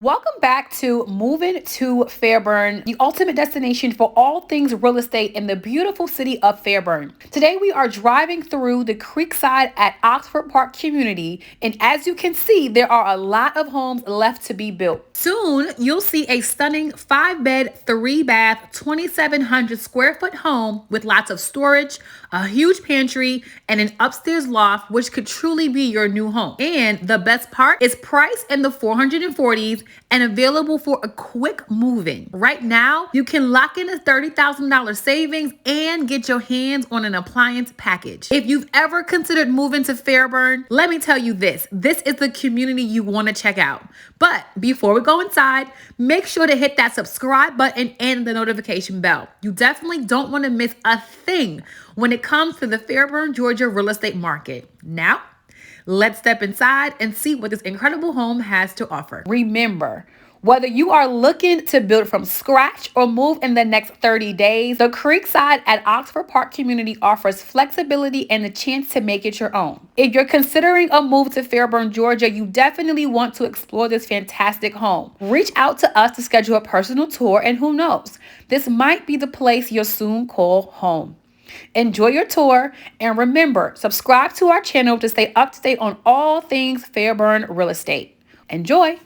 Welcome back to Moving to Fairburn, the ultimate destination for all things real estate in the beautiful city of Fairburn. Today we are driving through the Creekside at Oxford Park community, and as you can see, there are a lot of homes left to be built. Soon, you'll see a stunning 5-bed, 3-bath, 2,700 square foot home with lots of storage, a huge pantry, and an upstairs loft, which could truly be your new home. And the best part is priced in the 440s and available for a quick move-in. Right now, you can lock in a $30,000 savings and get your hands on an appliance package. If you've ever considered moving to Fairburn, let me tell you this is the community you want to check out. But before we go inside, make sure to hit that subscribe button and the notification bell. You definitely don't want to miss a thing when it comes to the Fairburn, Georgia real estate market. Now, let's step inside and see what this incredible home has to offer. Remember, whether you are looking to build from scratch or move in the next 30 days, the Creekside at Oxford Park community offers flexibility and the chance to make it your own. If you're considering a move to Fairburn, Georgia, you definitely want to explore this fantastic home. Reach out to us to schedule a personal tour, and who knows, this might be the place you'll soon call home. Enjoy your tour, and remember, subscribe to our channel to stay up to date on all things Fairburn real estate. Enjoy!